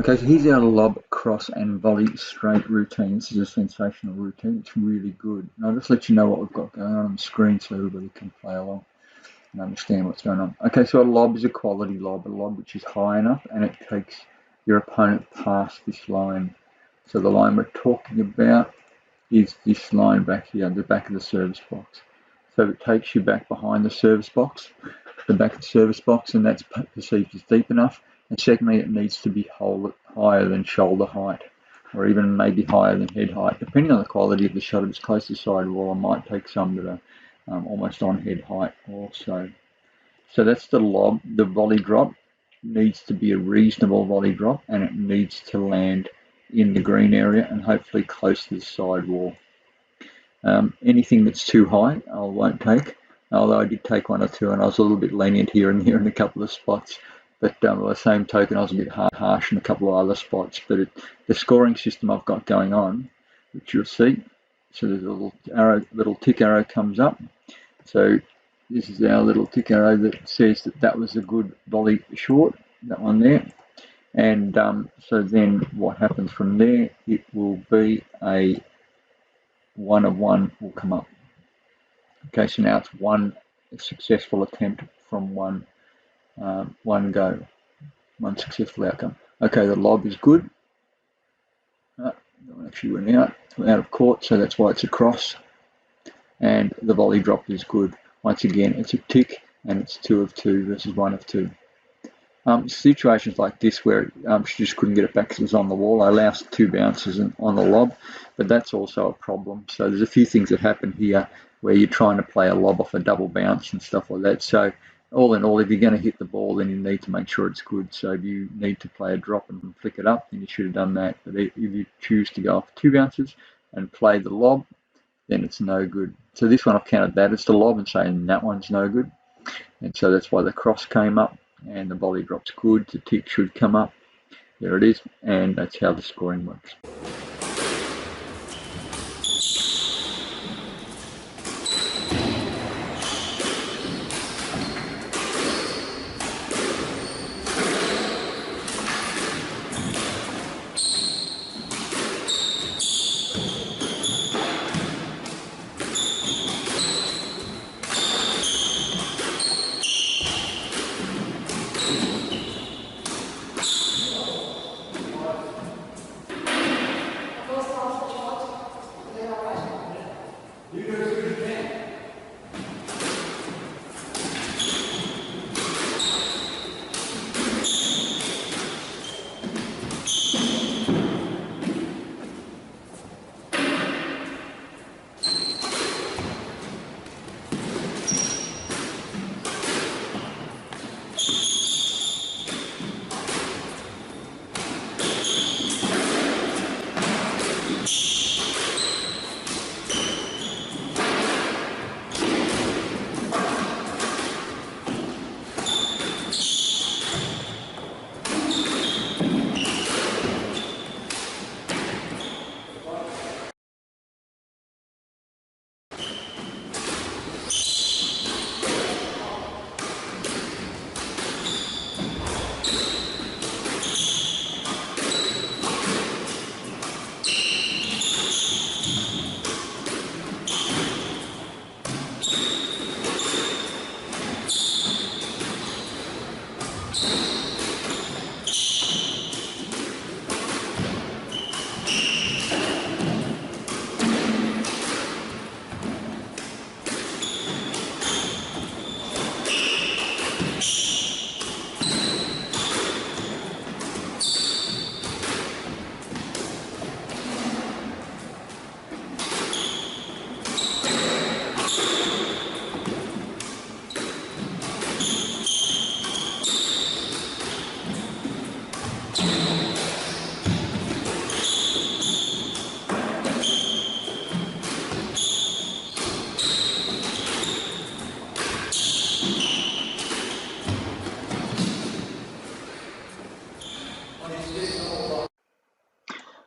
Okay, so here's our lob, cross and volley straight routine. This is a sensational routine. It's really good. And I'll just let you know what we've got going on the screen so everybody can play along and understand what's going on. Okay, so a lob is a quality lob, a lob which is high enough and it takes your opponent past this line. So the line we're talking about is this line back here, the back of the service box. So it takes you back behind the service box, the back of the service box, and that's perceived as deep enough. And secondly, it needs to be higher than shoulder height, or even maybe higher than head height, depending on the quality of the shot. If it's close to sidewall, I might take some that are almost on head height also. So that's the lob. The volley drop needs to be a reasonable volley drop, and it needs to land in the green area and hopefully close to the sidewall. Anything that's too high, I won't take, although I did take one or two and I was a little bit lenient here and there in a couple of spots. But by the same token, I was a bit harsh in a couple of other spots. But the scoring system I've got going on, which you'll see, so there's a little tick arrow comes up. So this is our little tick arrow that says that was a good volley short, that one there. And so then what happens from there, it will be a 1 of 1 will come up. Okay, so now it's one successful attempt from one go, one successful outcome. Okay, the lob is good. Actually went out of court, so that's why it's a cross. And the volley drop is good. Once again, it's a tick, and it's 2 of 2 versus 1 of 2. Situations like this where she just couldn't get it back because it was on the wall. I allowed 2 bounces on the lob, but that's also a problem. So there's a few things that happen here where you're trying to play a lob off a double bounce and stuff like that. So all in all, if you're going to hit the ball, then you need to make sure it's good. So if you need to play a drop and flick it up, then you should have done that. But if you choose to go off 2 bounces and play the lob, then it's no good. So this one I've counted that as the lob and saying that one's no good. And so that's why the cross came up. And the volley drop's good, the tick should come up, there it is, and that's how the scoring works.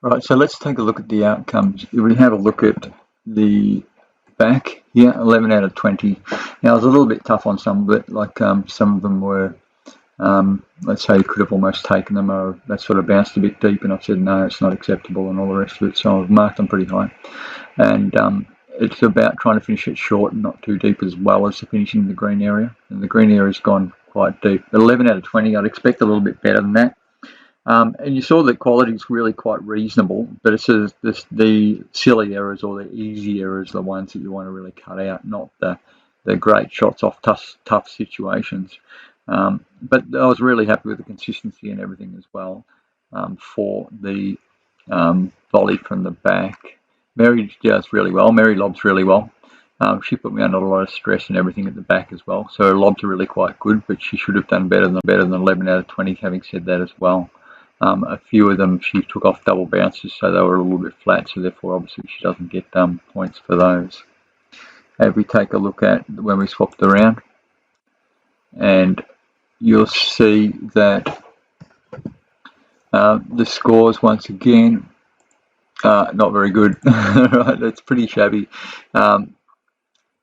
Right, so let's take a look at the outcomes. If we have a look at the back here, 11 out of 20. Now, it was a little bit tough on some of it, like some of them were Let's say you could have almost taken them, or that sort of bounced a bit deep, and I've said no, it's not acceptable, and all the rest of it. So I've marked them pretty high, and it's about trying to finish it short and not too deep, as well as finishing the green area. And the green area's gone quite deep. 11 out of 20. I'd expect a little bit better than that. And you saw the quality is really quite reasonable, but it's the silly errors or the easy errors are the ones that you want to really cut out, not the great shots off tough situations. But I was really happy with the consistency and everything as well for the volley from the back. Mary does really well. Mary lobs really well. She put me under a lot of stress and everything at the back as well. So her lobs are really quite good, but she should have done better than 11 out of 20, having said that as well. A few of them she took off double bounces, so they were a little bit flat, so therefore obviously she doesn't get points for those. If we take a look at when we swapped around, and you'll see that the scores once again not very good. Right, it's pretty shabby.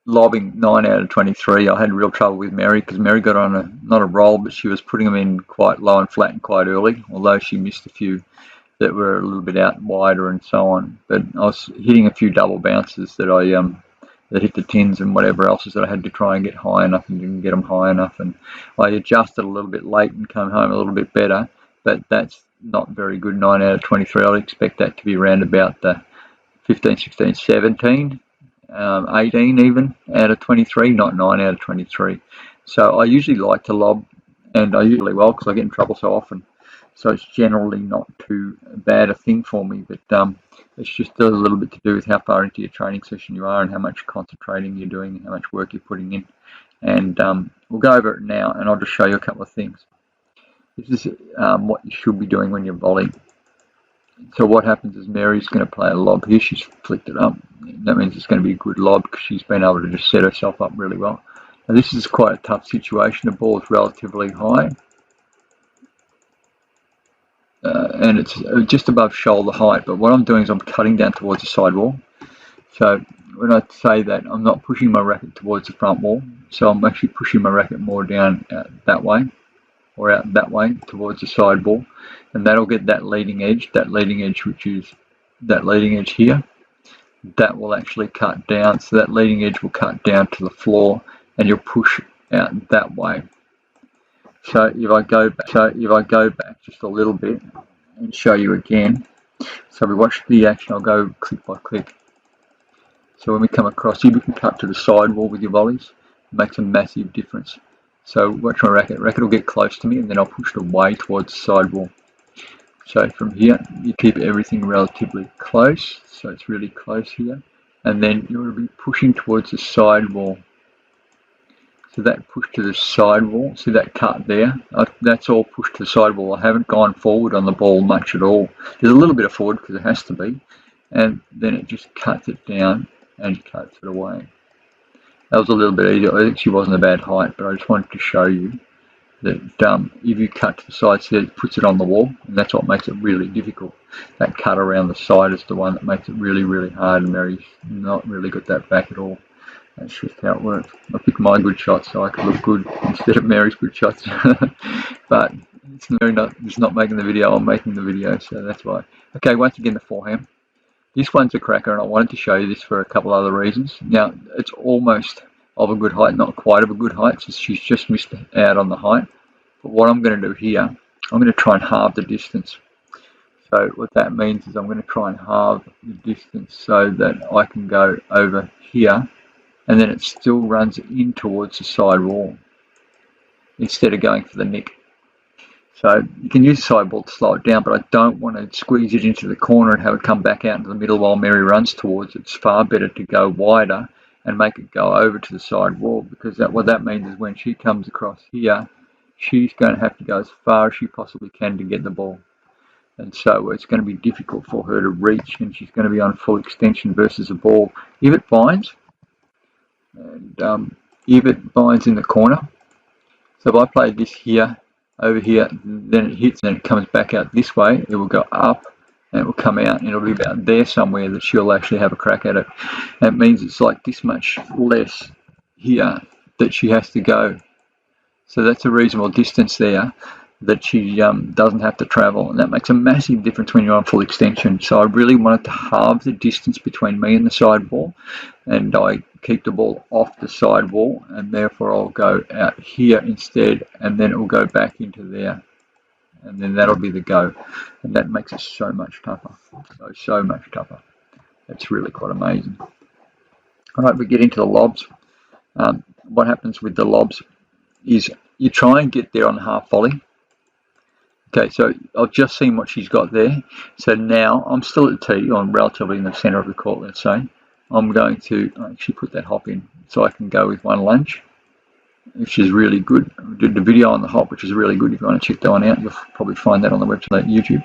Lobbing 9 out of 23. I had real trouble with Mary because Mary got on not a roll, but she was putting them in quite low and flat and quite early, although she missed a few that were a little bit out wider and so on. But I was hitting a few double bounces that that hit the tins and whatever else is that I had to try and get high enough, and didn't get them high enough, and I adjusted a little bit late and came home a little bit better, but that's not very good. 9 out of 23. I'd expect that to be around about the 15, 16, 17. 18 even out of 23, not 9 out of 23. So I usually like to lob, and I usually well because I get in trouble so often. So it's generally not too bad a thing for me, but it's just a little bit to do with how far into your training session you are and how much concentrating you're doing and how much work you're putting in. And we'll go over it now, and I'll just show you a couple of things. This is what you should be doing when you're volleying. So what happens is Mary's going to play a lob here. She's flicked it up. That means it's going to be a good lob because she's been able to just set herself up really well. Now this is quite a tough situation. The ball is relatively high. And it's just above shoulder height. But what I'm doing is I'm cutting down towards the side wall. So when I say that, I'm not pushing my racket towards the front wall. So I'm actually pushing my racket more down that way, or out that way towards the side wall, and that'll get that leading edge, which is that leading edge here. That will actually cut down, so that leading edge will cut down to the floor, and you'll push out that way. So if I go back just a little bit and show you again, so we watch the action. I'll go click by click. So when we come across here, we can cut to the side wall with your volleys. It makes a massive difference. So watch my racket. Racket will get close to me, and then I'll push it away towards the side wall. So from here, you keep everything relatively close. So it's really close here. And then you want to be pushing towards the side wall. So that push to the side wall, see that cut there? That's all pushed to the side wall. I haven't gone forward on the ball much at all. There's a little bit of forward because it has to be. And then it just cuts it down and cuts it away. That was a little bit easier. It actually wasn't a bad height, but I just wanted to show you that if you cut to the side, see, it puts it on the wall, and that's what makes it really difficult. That cut around the side is the one that makes it really, really hard, and Mary's not really got that back at all. That's just how it works. I picked my good shots so I could look good instead of Mary's good shots. But it's not making the video, I'm making the video, so that's why. Okay, once again, the forehand. This one's a cracker, and I wanted to show you this for a couple other reasons. Now, it's almost of a good height, not quite of a good height, so she's just missed out on the height. But what I'm going to do here, I'm going to try and halve the distance. So what that means is I'm going to try and halve the distance so that I can go over here, and then it still runs in towards the side wall instead of going for the nick. So you can use the side ball to slow it down, but I don't want to squeeze it into the corner and have it come back out into the middle while Mary runs towards it. It's far better to go wider and make it go over to the side wall, because what that means is when she comes across here, she's going to have to go as far as she possibly can to get the ball. And so it's going to be difficult for her to reach, and she's going to be on full extension versus a ball. If it binds, and if it binds in the corner, so if I play this here, over here, then it hits and it comes back out this way, it will go up and it will come out, and it'll be about there somewhere that she'll actually have a crack at it. That means it's like this much less here that she has to go. So that's a reasonable distance there that she doesn't have to travel, and that makes a massive difference when you're on full extension. So I really wanted to halve the distance between me and the sidewall, and I keep the ball off the sidewall, and therefore I'll go out here instead, and then it will go back into there, and then that'll be the go, and that makes it so much tougher. So much tougher. It's really quite amazing. All right, we get into the lobs. What happens with the lobs is you try and get there on half volley. Okay, so I've just seen what she's got there. So now I'm still at the tee, I'm relatively in the centre of the court, let's say. I'm going to actually put that hop in so I can go with one lunge, which is really good. I did the video on the hop, which is really good. If you want to check that one out, you'll probably find that on the website, YouTube.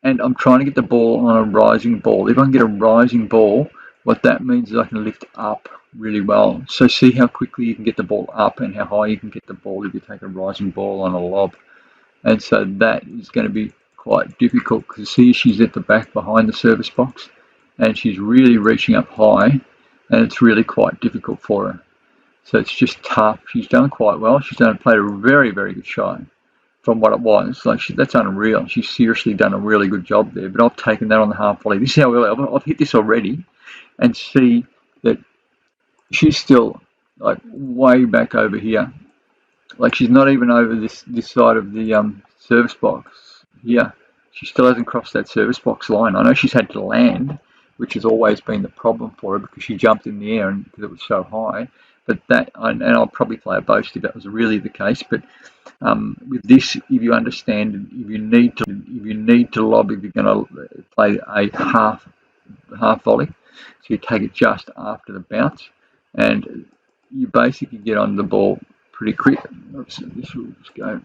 And I'm trying to get the ball on a rising ball. If I can get a rising ball, what that means is I can lift up really well. So see how quickly you can get the ball up and how high you can get the ball if you take a rising ball on a lob. And so that is going to be quite difficult because see, she's at the back behind the service box and she's really reaching up high, and it's really quite difficult for her. So it's just tough. She's done quite well. She's played a very, very good shot from what it was. Like that's unreal. She's seriously done a really good job there. But I've taken that on the half volley. This is how early I've hit this already, and see that she's still like way back over here. Like she's not even over this side of the service box here. She still hasn't crossed that service box line. I know she's had to land, which has always been the problem for her because she jumped in the air and because it was so high. But that, and I'll probably play a boast if that was really the case. But with this, if you understand, if you need to lob, if you're going to play a half volley, so you take it just after the bounce, and you basically get on the ball pretty quick. So this will just go.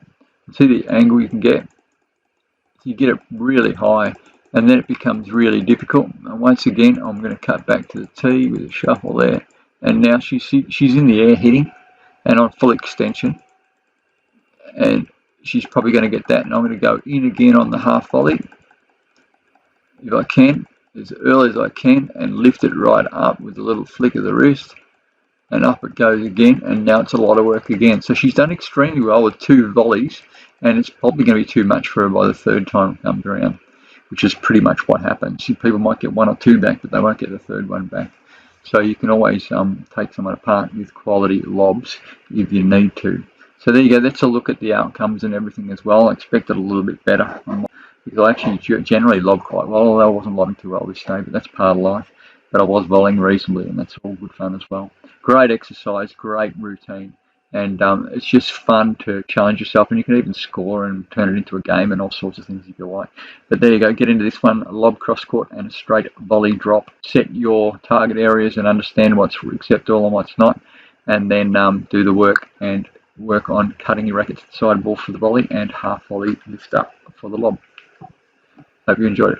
See the angle you can get. So you get it really high, and then it becomes really difficult. And once again, I'm going to cut back to the tee with a shuffle there, and now she's in the air hitting, and on full extension, and she's probably going to get that. And I'm going to go in again on the half volley, if I can, as early as I can, and lift it right up with a little flick of the wrist. And up it goes again, and now it's a lot of work again. So she's done extremely well with 2 volleys, and it's probably going to be too much for her by the 3rd time it comes around, which is pretty much what happens. People might get 1 or 2 back, but they won't get the 3rd one back. So you can always take someone apart with quality lobs if you need to. So there you go. That's a look at the outcomes and everything as well. I expected a little bit better because I actually generally lob quite well, although I wasn't lobbing too well this day, but that's part of life. But I was volleying reasonably, and that's all good fun as well. Great exercise, great routine, and it's just fun to challenge yourself, and you can even score and turn it into a game and all sorts of things if you like. But there you go, get into this one, a lob cross court and a straight volley drop. Set your target areas and understand what's acceptable and what's not, and then do the work and work on cutting your racket to the sideball for the volley and half volley lift up for the lob. Hope you enjoyed it.